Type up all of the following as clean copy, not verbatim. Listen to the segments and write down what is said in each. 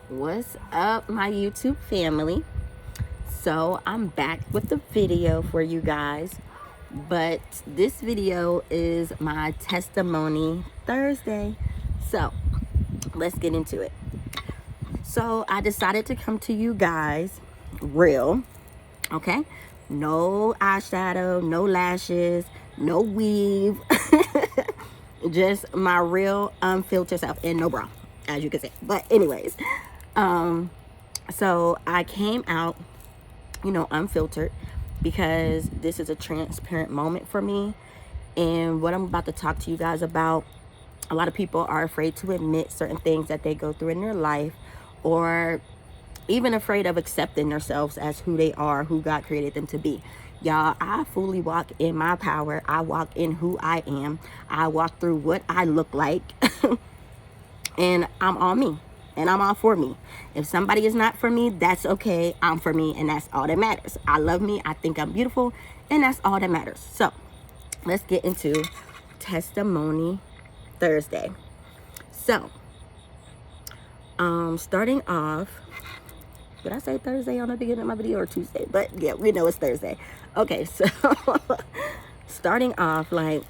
What's up, my YouTube family? So I'm back with the video for you guys, but this video is my testimony Thursday. So let's get into it. So I decided to come to you guys real, okay? No eyeshadow, no lashes, no weave, just my real unfiltered self, and no bra, as you can see. But anyways, so I came out, unfiltered, because this is a transparent moment for me. And what I'm about to talk to you guys about, a lot of people are afraid to admit certain things that they go through in their life, or even afraid of accepting themselves as who they are, who God created them to be. Y'all, I fully walk in my power. I walk in who I am. I walk through what I look like. And I'm all me. And I'm all for me. If somebody is not for me, that's okay. I'm for me, and that's all that matters. I love me. I think I'm beautiful, and that's all that matters. So let's get into Testimony Thursday. So, starting off, did I say Thursday on the beginning of my video or Tuesday? But yeah, we know it's Thursday. Okay, so starting off, like,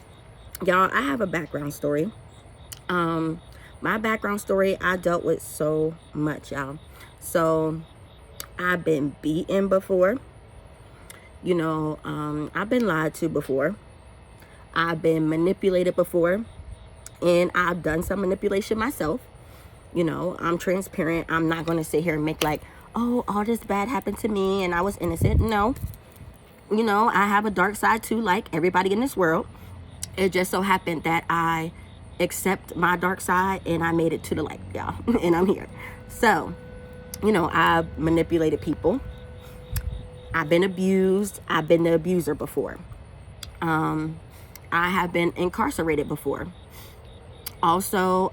y'all, I have a background story. My background story, I dealt with so much, y'all. So I've been beaten before. I've been lied to before. I've been manipulated before. And I've done some manipulation myself. I'm transparent. I'm not going to sit here and make like, oh, all this bad happened to me and I was innocent. No. I have a dark side too, like everybody in this world. It just so happened that I accept my dark side and I made it to the light, y'all. And I'm here. So, I've manipulated people. I've been abused. I've been the abuser before. I have been incarcerated before. Also,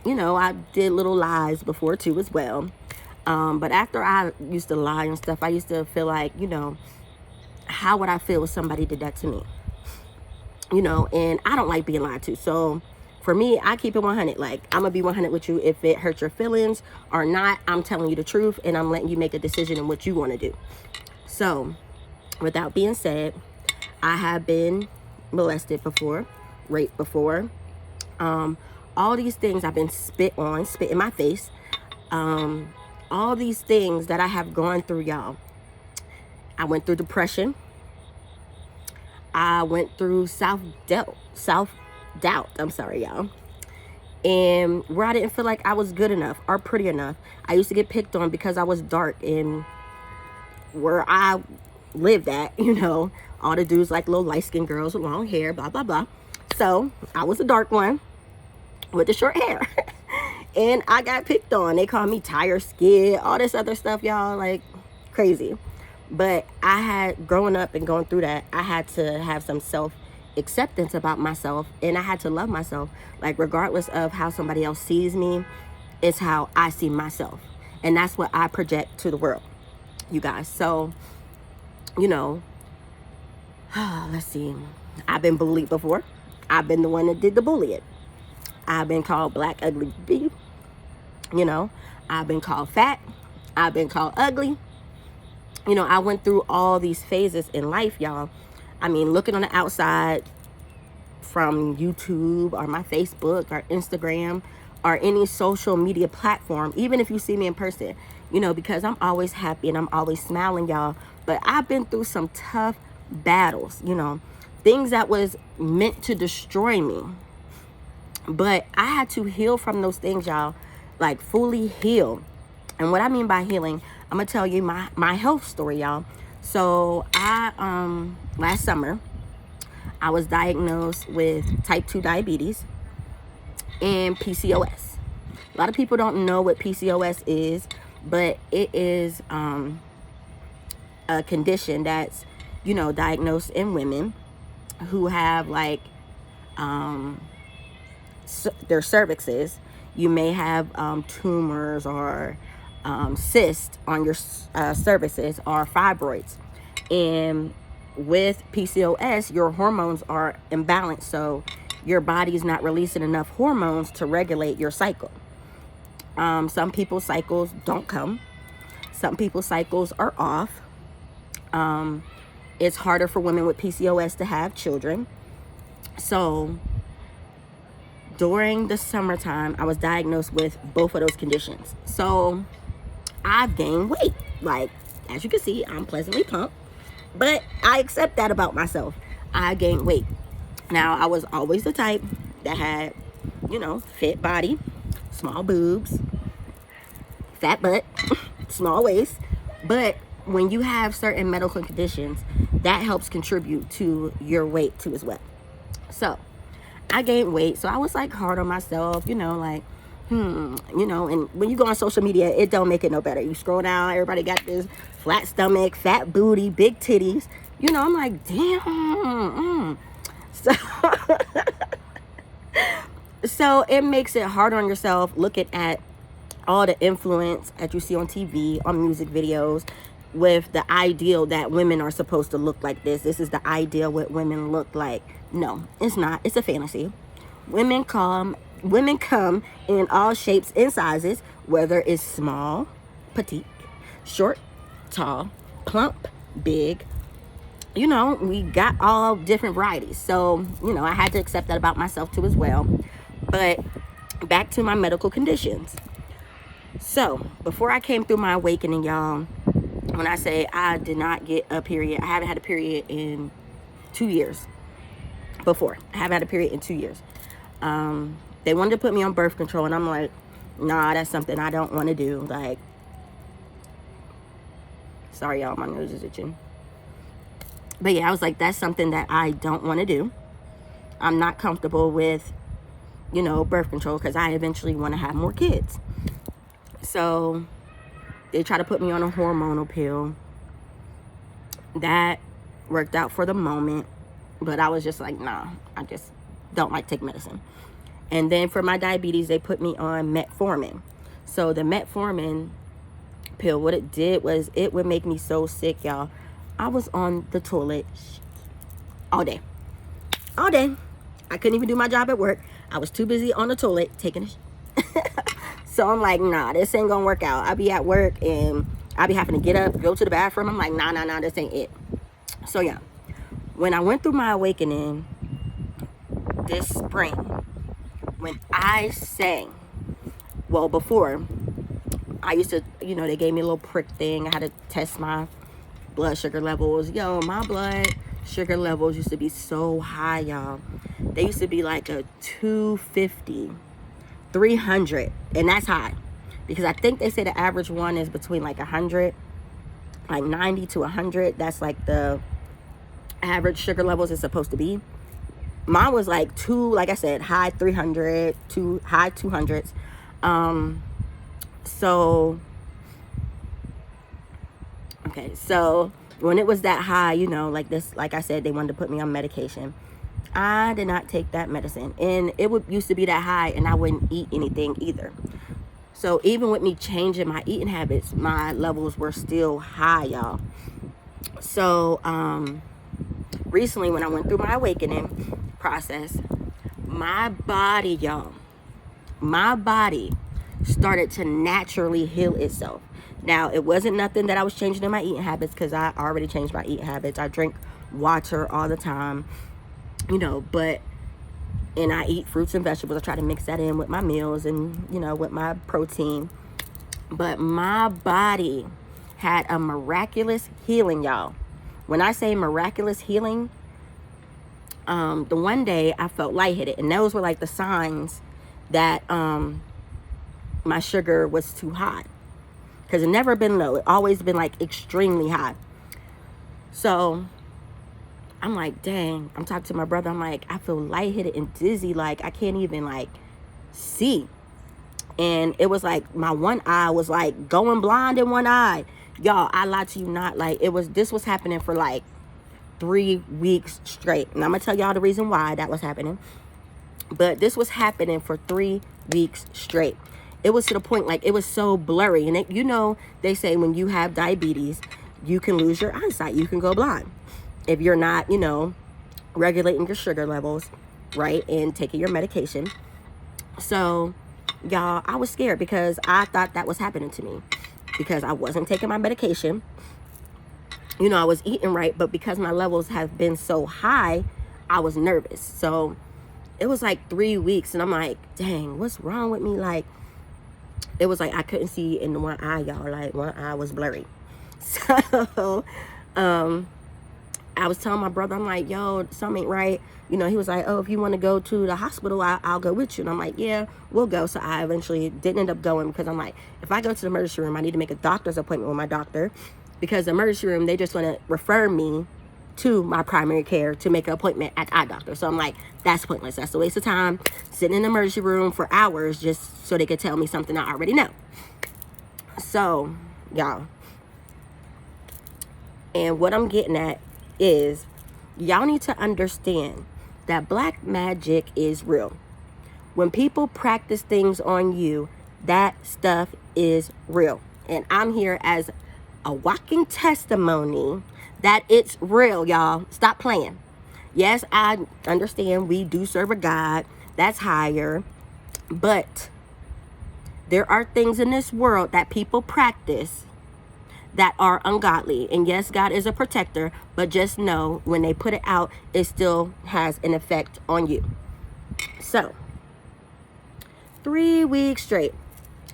I did little lies before too as well. But after I used to lie and stuff, I used to feel like, how would I feel if somebody did that to me? And I don't like being lied to. So for me, I keep it 100. Like, I'm going to be 100 with you. If it hurts your feelings or not, I'm telling you the truth and I'm letting you make a decision in what you want to do. So without being said, I have been molested before, raped before. All these things I've been spit in my face. All these things that I have gone through, y'all. I went through depression. I went through self-doubt. I'm sorry, y'all. And where I didn't feel like I was good enough or pretty enough. I used to get picked on because I was dark. And where I lived at, all the dudes like little light-skinned girls with long hair, blah, blah, blah. So I was a dark one with the short hair. And I got picked on. They called me tire skid, all this other stuff, y'all, like crazy. But I had, growing up and going through that, I had to have some self-acceptance about myself. And I had to love myself. Like, regardless of how somebody else sees me, it's how I see myself. And that's what I project to the world, you guys. So, let's see. I've been bullied before. I've been the one that did the bullying. I've been called black, ugly B. I've been called fat. I've been called ugly. I went through all these phases in life, y'all. I mean, looking on the outside from YouTube or my Facebook or Instagram or any social media platform, even if you see me in person, because I'm always happy and I'm always smiling, y'all. But I've been through some tough battles, things that was meant to destroy me. But I had to heal from those things, y'all, like fully heal. And what I mean by healing, I'm going to tell you my health story, y'all. So last summer, I was diagnosed with type 2 diabetes and PCOS. A lot of people don't know what PCOS is, but it is a condition that's, diagnosed in women who have like their cervixes. You may have tumors or cysts on your cervixes or fibroids. And with PCOS, your hormones are imbalanced, so your body is not releasing enough hormones to regulate your cycle. Some people's cycles don't come. Some people's cycles are off. It's harder for women with PCOS to have children. So during the summertime, I was diagnosed with both of those conditions. So I've gained weight. Like, as you can see, I'm pleasantly plump. But I accept that about myself. I gained weight. Now, I was always the type that had, fit body, small boobs, fat butt, small waist. But when you have certain medical conditions, that helps contribute to your weight too as well. So I gained weight. So I was like hard on myself, and when you go on social media, it don't make it no better. You scroll down, everybody got this flat stomach, fat booty, big titties. I'm like, damn. So it makes it hard on yourself looking at all the influence that you see on TV, on music videos, with the ideal that women are supposed to look like this. This is the ideal what women look like. No, it's not. It's a fantasy. Women come in all shapes and sizes, whether it's small, petite, short, tall, plump, big. We got all different varieties. So, I had to accept that about myself too as well. But back to my medical conditions. So, before I came through my awakening, y'all, when I say I did not get a period, I haven't had a period in 2 years. Before, I haven't had a period in 2 years. They wanted to put me on birth control, and I'm like, nah, that's something I don't want to do. Like, sorry, y'all, my nose is itching. But yeah, I was like, that's something that I don't want to do. I'm not comfortable with, birth control, because I eventually want to have more kids. So they try to put me on a hormonal pill. That worked out for the moment, but I was just like, nah, I just don't like take medicine. And then for my diabetes, they put me on metformin. So the metformin pill, what it did was it would make me so sick, y'all. I was on the toilet all day. I couldn't even do my job at work. I was too busy on the toilet taking a shit. So I'm like, nah, this ain't gonna work out. I be at work and I be having to get up, go to the bathroom. I'm like, nah, this ain't it. So yeah, when I went through my awakening this spring, when I sang, well, before, I used to, they gave me a little prick thing. I had to test my blood sugar levels. Yo, my blood sugar levels used to be so high, y'all. They used to be like a 250, 300, and that's high. Because I think they say the average one is between like 100, like 90 to 100. That's like the average sugar levels is supposed to be. Mine was like like I said, high 300 to high 200s. So when it was that high, like this, like I said, they wanted to put me on medication. I did not take that medicine, and it used to be that high, and I wouldn't eat anything either. So even with me changing my eating habits, my levels were still high, y'all. So recently, when I went through my awakening process, my body, y'all, started to naturally heal itself. Now, it wasn't nothing that I was changing in my eating habits, because I already changed my eating habits. I drink water all the time, and I eat fruits and vegetables. I try to mix that in with my meals and, with my protein. But my body had a miraculous healing, y'all. When I say miraculous healing, the one day I felt lightheaded, and those were like the signs that my sugar was too high. Because it never been low. It always been like extremely high. So I'm like, dang. I'm talking to my brother. I'm like, I feel lightheaded and dizzy. Like, I can't even like see. And it was like my one eye was like going blind in one eye. Y'all, I lied to you not. Like, this was happening for like 3 weeks straight. And I'm going to tell y'all the reason why that was happening. But this was happening for 3 weeks straight. It was to the point, like, it was so blurry. And they say when you have diabetes, you can lose your eyesight. You can go blind if you're not, regulating your sugar levels, right, and taking your medication. So y'all, I was scared because I thought that was happening to me because I wasn't taking my medication. You know, I was eating right, but because my levels have been so high, I was nervous. So it was like 3 weeks, and I'm like, dang, what's wrong with me? Like, it was like I couldn't see in one eye, y'all. Like, one eye was blurry. So I was telling my brother, I'm like, yo, something ain't right. You know, he was like, oh, if you want to go to the hospital, I'll go with you. And I'm like, yeah, we'll go. So I eventually didn't end up going because I'm like, if I go to the emergency room, I need to make a doctor's appointment with my doctor, because the emergency room, they just want to refer me to my primary care to make an appointment at the eye doctor. So I'm like, that's pointless. That's a waste of time sitting in the emergency room for hours just so they could tell me something I already know. So, y'all, and what I'm getting at is, y'all need to understand that black magic is real. When people practice things on you, that stuff is real. And I'm here as a walking testimony that it's real, y'all. Stop playing. Yes, I understand we do serve a God that's higher, but there are things in this world that people practice that are ungodly. And yes, God is a protector, but just know when they put it out, it still has an effect on you. So 3 weeks straight,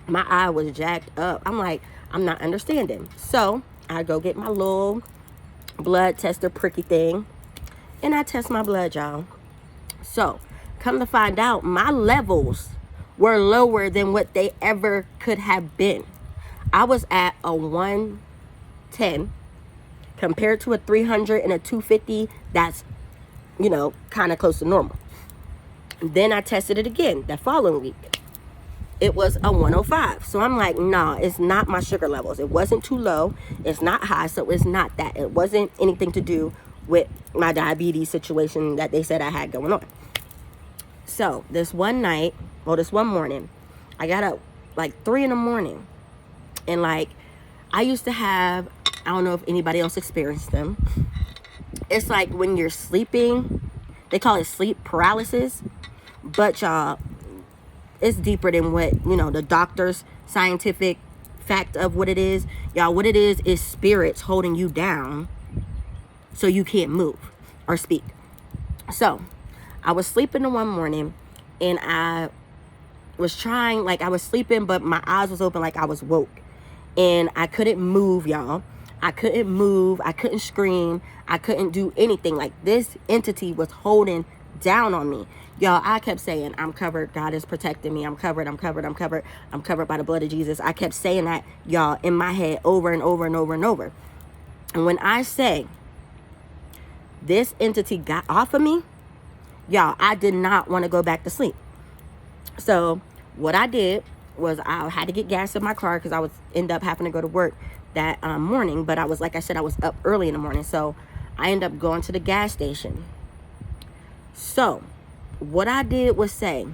my eye was jacked up. I'm like, I'm not understanding. So I go get my little blood tester pricky thing, and I test my blood, y'all. So come to find out, my levels were lower than what they ever could have been. I was at a 110 compared to a 300 and a 250. That's, you know, kind of close to normal. Then I tested it again that following week. It was a 105. So I'm like, nah, it's not my sugar levels. It wasn't too low. It's not high. So it's not that. It wasn't anything to do with my diabetes situation that they said I had going on. So this one morning, I got up like 3 in the morning. And like, I used to have, I don't know if anybody else experienced them. It's like when you're sleeping, they call it sleep paralysis. But y'all, it's deeper than what, you know, the doctor's scientific fact of what it is. Y'all, what it is spirits holding you down so you can't move or speak. So I was sleeping the one morning, and I was trying, like, I was sleeping, but my eyes was open like I was woke. And I couldn't move, y'all. I couldn't move. I couldn't scream. I couldn't do anything. Like, this entity was holding down on me. Y'all, I kept saying, I'm covered. God is protecting me. I'm covered. I'm covered. I'm covered. I'm covered by the blood of Jesus. I kept saying that, y'all, in my head over and over and over and over. And when I say this entity got off of me, y'all, I did not want to go back to sleep. So what I did was I had to get gas in my car because I would end up having to go to work that morning. But I was, like I said, I was up early in the morning. So I ended up going to the gas station. So what I did was say,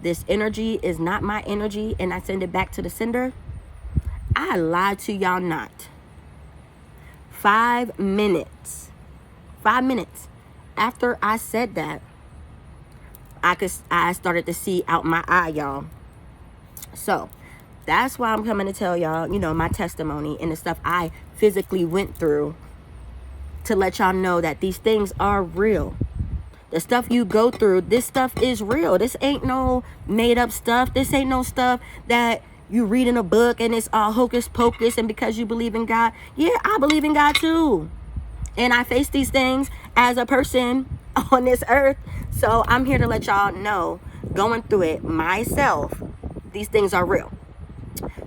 this energy is not my energy, and I send it back to the sender. I lied to y'all not. 5 minutes after I said that, I started to see out my eye, y'all. So that's why I'm coming to tell y'all, you know, my testimony and the stuff I physically went through, to let y'all know that these things are real. The stuff you go through, this stuff is real. This ain't no made up stuff. This ain't no stuff that you read in a book and it's all hocus pocus and because you believe in God. Yeah, I believe in God too. And I face these things as a person on this earth. So I'm here to let y'all know, going through it myself, these things are real.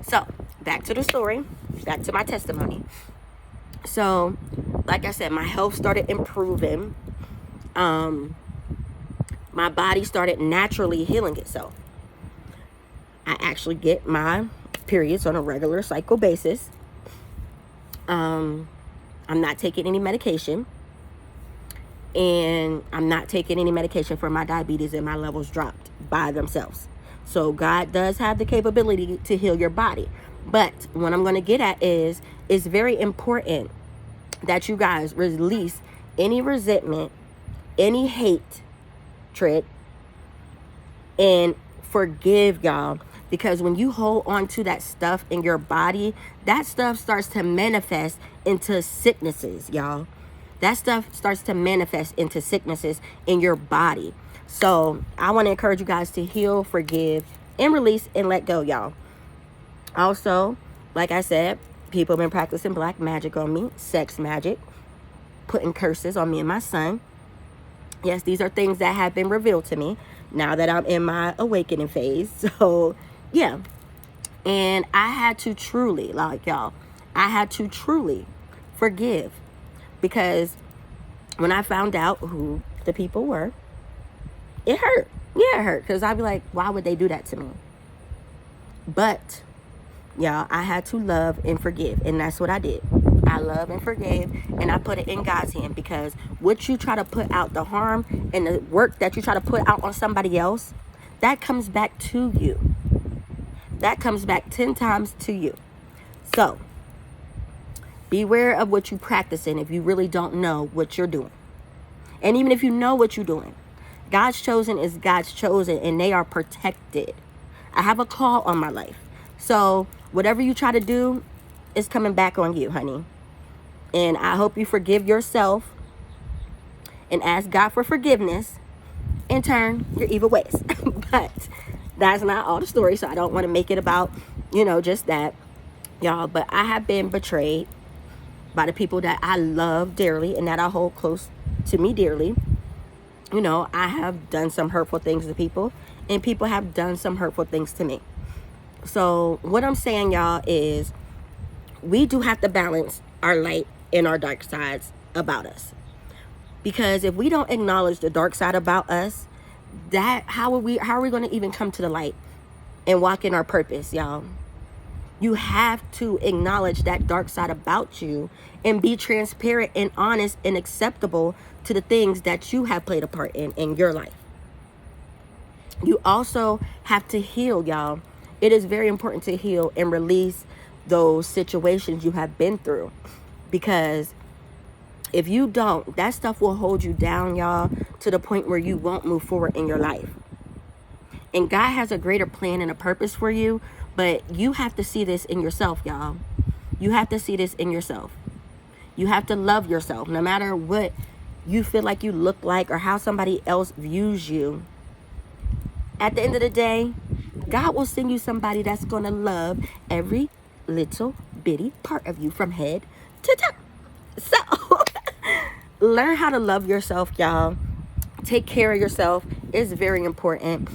So back to the story, back to my testimony. So like I said, my health started improving. My body started naturally healing itself. I actually get my periods on a regular cycle basis. I'm not taking any medication, and I'm not taking any medication for my diabetes, and my levels dropped by themselves. So God does have the capability to heal your body. But what I'm going to get at is, it's very important that you guys release any resentment, any hatred, and forgive, y'all. Because when you hold on to that stuff in your body, that stuff starts to manifest into sicknesses, y'all. That stuff starts to manifest into sicknesses in your body. So I want to encourage you guys to heal, forgive, and release and let go, y'all. Also, like I said, people have been practicing black magic on me, sex magic, putting curses on me and my son. Yes, these are things that have been revealed to me now that I'm in my awakening phase. So, yeah. And I had to truly, like y'all, I had to truly forgive. Because when I found out who the people were, it hurt. Yeah, it hurt. Because I'd be like, why would they do that to me? But, y'all, I had to love and forgive. And that's what I did. I love and forgave, and I put it in God's hand, because what you try to put out, the harm and the work that you try to put out on somebody else, that comes back to you. That comes back 10 times to you. So, beware of what you practicing if you really don't know what you're doing. And even if you know what you're doing, God's chosen is God's chosen, and they are protected. I have a call on my life. So, whatever you try to do is coming back on you, honey. And I hope you forgive yourself and ask God for forgiveness and turn your evil ways. But that's not all the story, so I don't want to make it about, just that, y'all. But I have been betrayed by the people that I love dearly and that I hold close to me dearly. I have done some hurtful things to people, and people have done some hurtful things to me. So what I'm saying, y'all, is we do have to balance our light and our dark sides about us. Because if we don't acknowledge the dark side about us, how are we going to even come to the light and walk in our purpose, y'all? You have to acknowledge that dark side about you and be transparent and honest and acceptable to the things that you have played a part in your life. You also have to heal, y'all. It is very important to heal and release those situations you have been through. Because if you don't, that stuff will hold you down, y'all, to the point where you won't move forward in your life. And God has a greater plan and a purpose for you, but you have to see this in yourself, y'all. You have to see this in yourself. You have to love yourself, no matter what you feel like you look like or how somebody else views you. At the end of the day, God will send you somebody that's going to love every little bitty part of you from head to toe. So, learn how to love yourself, y'all. Take care of yourself. It's very important.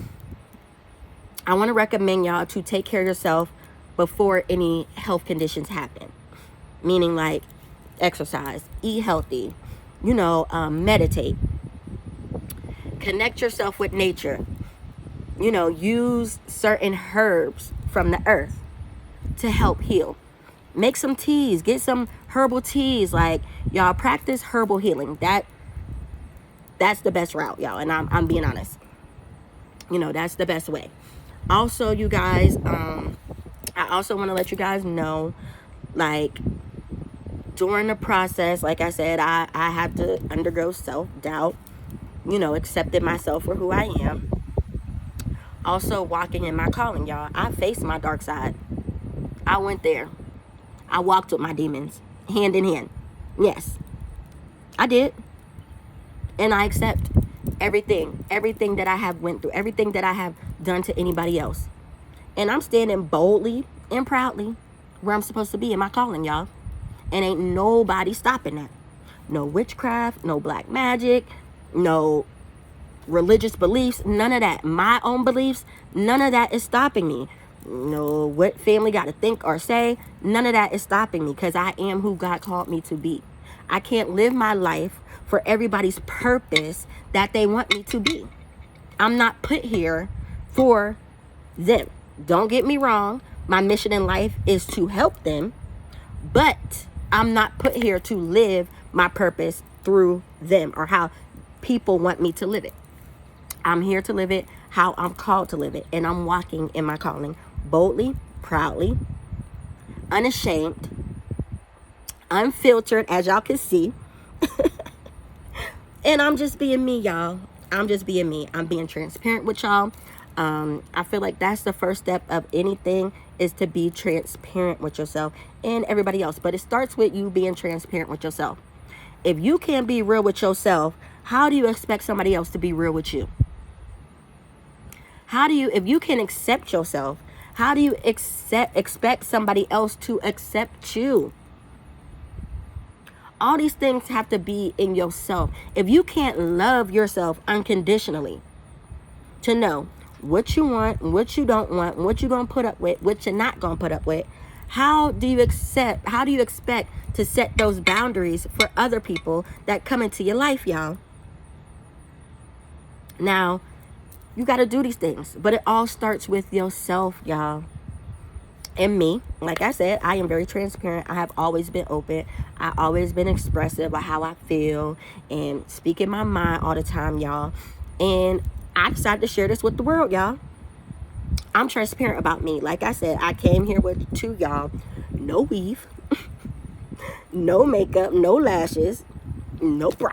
I want to recommend y'all to take care of yourself before any health conditions happen. Meaning like exercise, eat healthy, meditate. Connect yourself with nature. Use certain herbs from the earth to help heal. Make some teas. Get some herbal teas. Like, y'all, practice herbal healing. That's the best route, y'all. And I'm being honest. That's the best way. Also, you guys, I also want to let you guys know, like, during the process, like I said, I had to undergo self-doubt, accepting myself for who I am. Also, walking in my calling, y'all. I faced my dark side. I went there. I walked with my demons, hand in hand. Yes, I did. And I accept everything that I have went through, everything that I have done to anybody else. And I'm standing boldly and proudly where I'm supposed to be in my calling, y'all. And ain't nobody stopping that. No witchcraft, no black magic, no religious beliefs, none of that. My own beliefs, none of that is stopping me. No, what family got to think or say, none of that is stopping me, because I am who God called me to be. I can't live my life for everybody's purpose that they want me to be. I'm not put here for them. Don't get me wrong. My mission in life is to help them, but I'm not put here to live my purpose through them or how people want me to live it. I'm here to live it how I'm called to live it, and I'm walking in my calling boldly, proudly, unashamed, unfiltered, as y'all can see. And I'm just being me, y'all. I'm just being me. I'm being transparent with y'all. I feel like that's the first step of anything, is to be transparent with yourself and everybody else. But it starts with you being transparent with yourself. If you can't be real with yourself, how do you expect somebody else to be real with you? If you can accept yourself, how do you expect somebody else to accept you? All these things have to be in yourself. If you can't love yourself unconditionally, to know what you want, what you don't want, what you're going to put up with, what you're not going to put up with, how do you expect to set those boundaries for other people that come into your life, y'all? Now, you got to do these things, but it all starts with yourself, y'all. And me, like I said, I am very transparent. I have always been open. I always been expressive of how I feel and speaking my mind all the time, y'all. And I decided to share this with the world, y'all. I'm transparent about me. Like I said, I came here to y'all. No weave, no makeup, no lashes, no bra.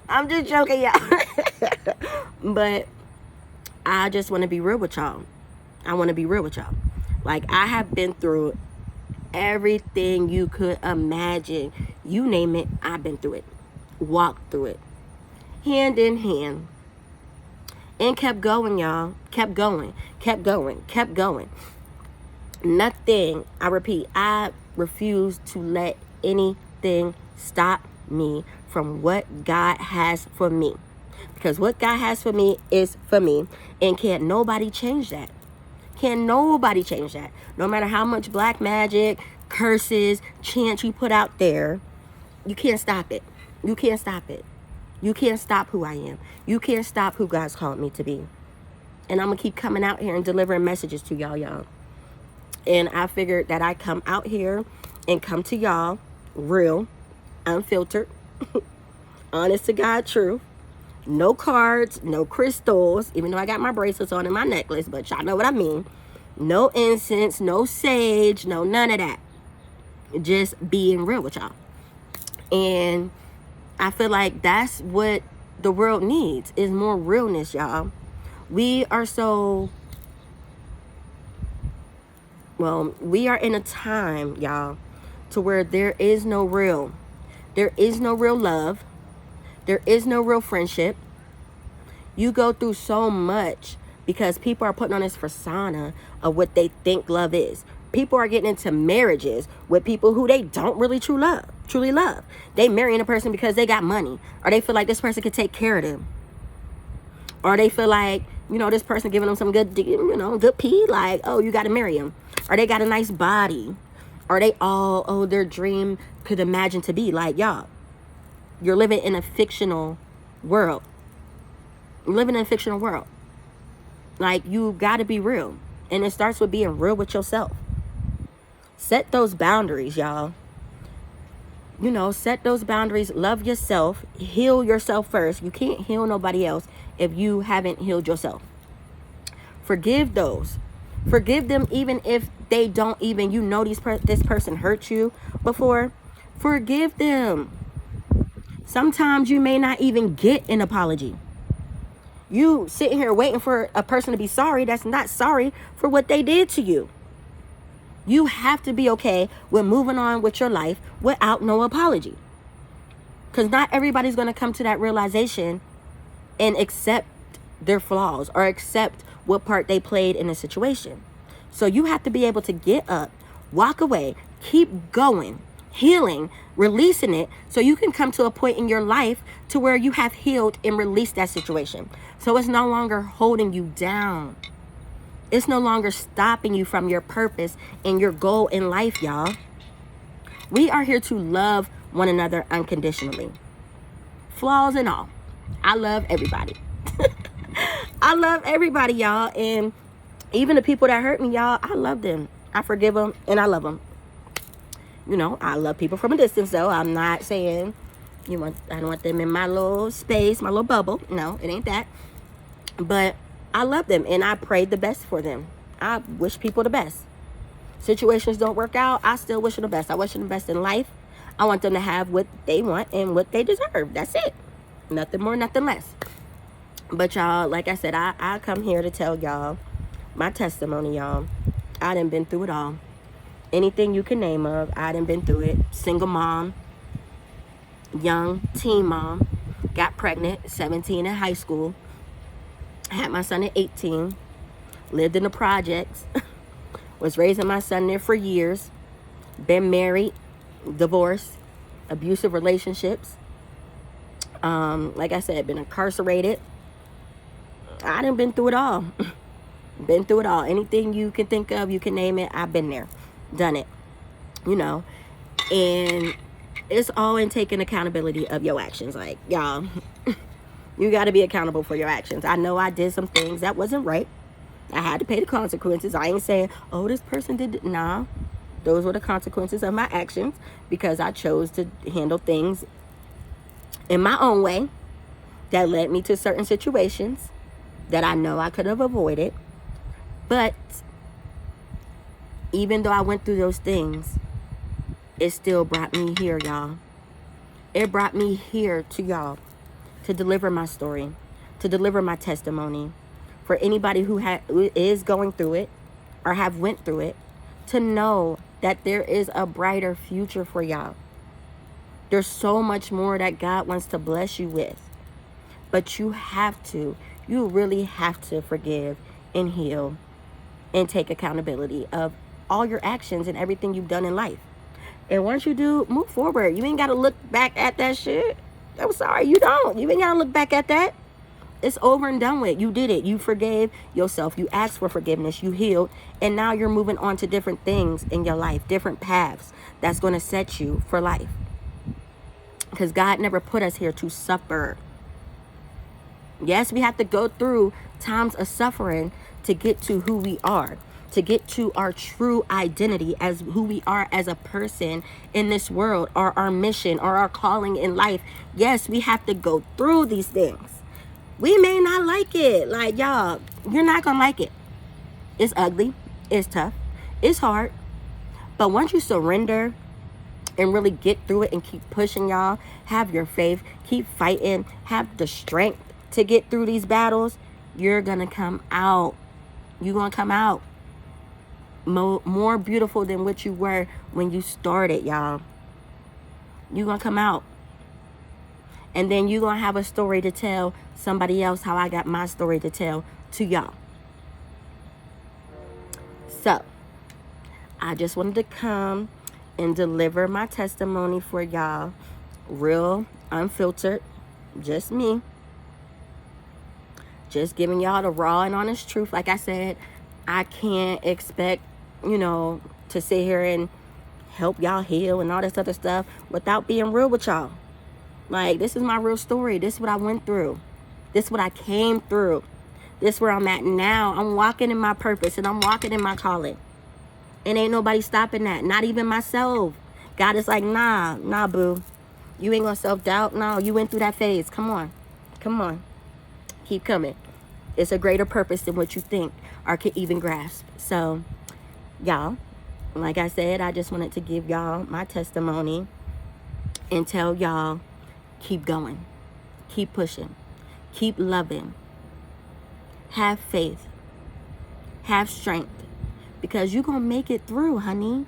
I'm just joking, y'all. But I just want to be real with y'all. I want to be real with y'all. Like, I have been through everything you could imagine. You name it, I've been through it. Walked through it. Hand in hand. And kept going, y'all. Kept going. Kept going. Kept going. Nothing, I repeat, I refuse to let anything stop me from what God has for me. Because what God has for me is for me. And can't nobody change that. Can nobody change that? No matter how much black magic, curses, chants you put out there, you can't stop it. You can't stop it. You can't stop who I am. You can't stop who God's called me to be. And I'm going to keep coming out here and delivering messages to y'all. And I figured that I come out here and come to y'all real, unfiltered, honest to God truth. No cards, no crystals, even though I got my bracelets on and my necklace, but y'all know what I mean. No incense, no sage, no none of that. Just being real with y'all. And I feel like that's what the world needs, is more realness, y'all. We are in a time, y'all, to where there is no real love. There is no real friendship. You go through so much because people are putting on this persona of what they think love is. People are getting into marriages with people who they don't really truly love. They marrying a person because they got money, or they feel like this person can take care of them, or they feel like, this person giving them some good, good pee, like, oh, you got to marry him, or they got a nice body, or they all, their dream could imagine to be like, y'all. You're living in a fictional world. You're living in a fictional world. Like, you got to be real. And it starts with being real with yourself. Set those boundaries, y'all. Set those boundaries. Love yourself. Heal yourself first. You can't heal nobody else if you haven't healed yourself. Forgive those. Forgive them even if they don't even, this person hurt you before. Forgive them. Sometimes you may not even get an apology. You sitting here waiting for a person to be sorry that's not sorry for what they did to you. You have to be okay with moving on with your life without no apology. Because not everybody's going to come to that realization and accept their flaws or accept what part they played in a situation. So you have to be able to get up, walk away, keep going, healing, releasing it, so you can come to a point in your life to where you have healed and released that situation. So it's no longer holding you down. It's no longer stopping you from your purpose and your goal in life, y'all. We are here to love one another unconditionally. Flaws and all. I love everybody. I love everybody, y'all. And even the people that hurt me, y'all, I love them. I forgive them and I love them. I love people from a distance, though. I'm not saying I don't want them in my little space, my little bubble. No, it ain't that. But I love them and I pray the best for them. I wish people the best. Situations don't work out, I still wish them the best. I wish them the best in life. I want them to have what they want and what they deserve. That's it. Nothing more, nothing less. But y'all, like I said, I come here to tell y'all my testimony, y'all. I done been through it all. Anything you can name of, I done been through it. Single mom, young teen mom, got pregnant, 17 in high school, had my son at 18, lived in the projects, was raising my son there for years, been married, divorced, abusive relationships. Like I said, been incarcerated. I done been through it all. Been through it all. Anything you can think of, you can name it, I've been there. Done it. You know. And it's all in taking accountability of your actions. Like, y'all, you got to be accountable for your actions. I know I did some things that wasn't right. I had to pay the consequences. I ain't saying, oh, this person did it. Nah. Those were the consequences of my actions because I chose to handle things in my own way that led me to certain situations that I know I could have avoided. But even though I went through those things, it still brought me here, y'all. It brought me here to y'all to deliver my story, to deliver my testimony. For anybody who is going through it or have went through it, to know that there is a brighter future for y'all. There's so much more that God wants to bless you with. But you really have to forgive and heal and take accountability of all your actions and everything you've done in life. And once you do, move forward. You ain't got to look back at that shit. I'm sorry, you don't. You ain't got to look back at that. It's over and done with. You did it. You forgave yourself. You asked for forgiveness. You healed. And now you're moving on to different things in your life, different paths that's going to set you for life. Because God never put us here to suffer. Yes, we have to go through times of suffering to get to who we are, to get to our true identity as who we are as a person in this world, or our mission, or our calling in life. Yes, we have to go through these things. We may not like it. Like, y'all, you're not going to like it. It's ugly. It's tough. It's hard. But once you surrender and really get through it and keep pushing, y'all, have your faith, keep fighting, have the strength to get through these battles, you're going to come out. You're going to come out more beautiful than what you were when you started, y'all. You're going to come out. And then you're going to have a story to tell somebody else, how I got my story to tell to y'all. So, I just wanted to come and deliver my testimony for y'all. Real, unfiltered, just me. Just giving y'all the raw and honest truth. Like I said, I can't expect, to sit here and help y'all heal and all this other stuff without being real with y'all. Like, this is my real story. This is what I went through. This is what I came through. This is where I'm at now. I'm walking in my purpose and I'm walking in my calling. And ain't nobody stopping that. Not even myself. God is like, nah, boo. You ain't gonna self-doubt. No, you went through that phase. Come on. Keep coming. It's a greater purpose than what you think or can even grasp. So, y'all, like I said, I just wanted to give y'all my testimony and tell y'all, keep going. Keep pushing. Keep loving. Have faith. Have strength. Because you're going to make it through, honey.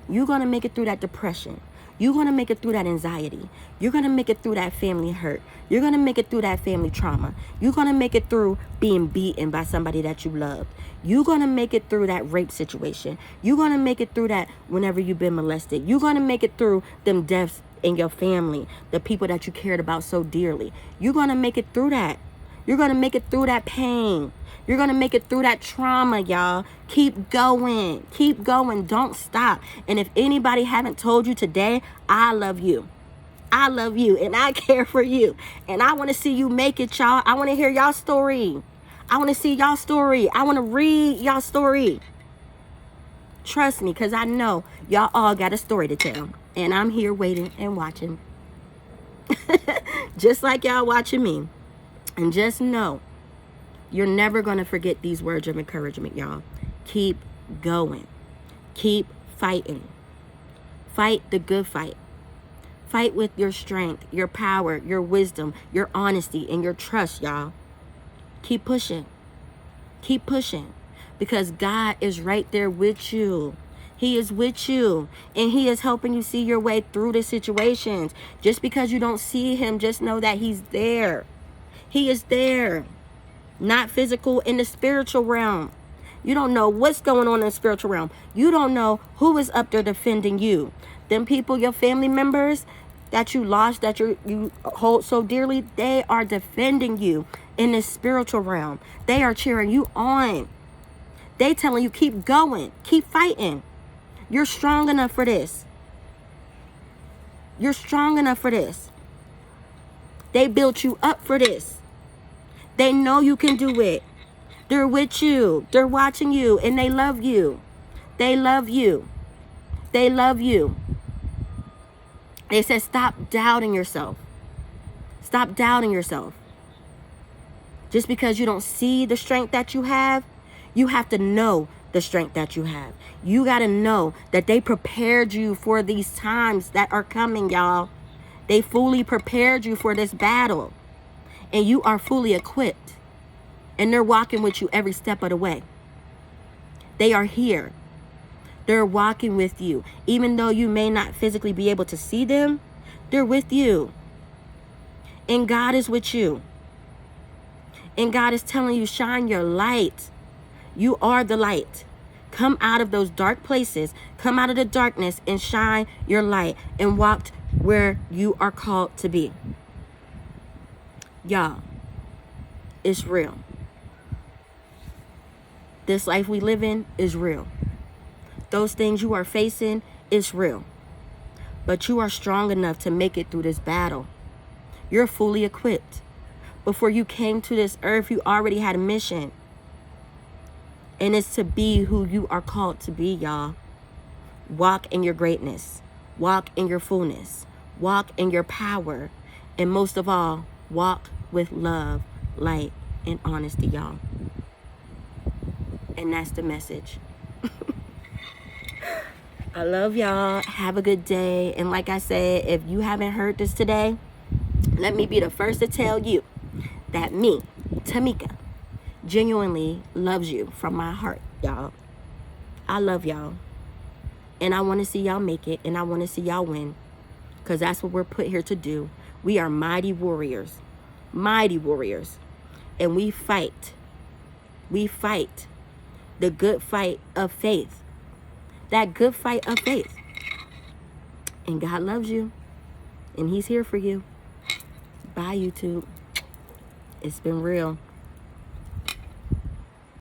You're going to make it through that depression. You're going to make it through that anxiety. You're going to make it through that family hurt. You're going to make it through that family trauma. You're going to make it through being beaten by somebody that you loved. You're going to make it through that rape situation. You're going to make it through that whenever you've been molested. You're going to make it through them deaths in your family, the people that you cared about so dearly. You're going to make it through that. You're going to make it through that pain. You're going to make it through that trauma, y'all. Keep going. Keep going. Don't stop. And if anybody haven't told you today, I love you. I love you and I care for you. And I want to see you make it, y'all. I want to hear y'all story. I want to see y'all story. I want to read y'all story. Trust me, because I know y'all all got a story to tell. And I'm here waiting and watching. Just like y'all watching me. And just know, you're never going to forget these words of encouragement, y'all. Keep going. Keep fighting. Fight the good fight. Fight with your strength, your power, your wisdom, your honesty, and your trust, y'all. Keep pushing. Keep pushing. Because God is right there with you. He is with you. And he is helping you see your way through the situations. Just because you don't see him, just know that he's there. He is there. Not physical, in the spiritual realm. You don't know what's going on in the spiritual realm. You don't know who is up there defending you. Them people, your family members that you lost, that you hold so dearly, they are defending you in the spiritual realm. They are cheering you on. They telling you, keep going, keep fighting. You're strong enough for this. You're strong enough for this. They built you up for this. They know you can do it. They're with you. They're watching you, and they love you. They love you. They love you. They said, stop doubting yourself. Stop doubting yourself. Just because you don't see the strength that you have to know the strength that you have. You got to know that they prepared you for these times that are coming, y'all. They fully prepared you for this battle. And you are fully equipped. And they're walking with you every step of the way. They are here. They're walking with you. Even though you may not physically be able to see them, they're with you. And God is with you. And God is telling you, shine your light. You are the light. Come out of those dark places. Come out of the darkness and shine your light and walk where you are called to be. Y'all, it's real. This life we live in is real. Those things you are facing is real. But you are strong enough to make it through this battle. You're fully equipped. Before you came to this earth, you already had a mission. And it's to be who you are called to be, y'all. Walk in your greatness. Walk in your fullness. Walk in your power. And most of all, walk with love, light, and honesty, y'all. And that's the message. I love y'all. Have a good day. And like I said, if you haven't heard this today, let me be the first to tell you that me, Tamekka, genuinely loves you from my heart, y'all. I love y'all. And I want to see y'all make it. And I want to see y'all win. Because that's what we're put here to do. We are mighty warriors. Mighty warriors. And we fight. We fight the good fight of faith. That good fight of faith. And God loves you. And he's here for you. Bye, YouTube. It's been real.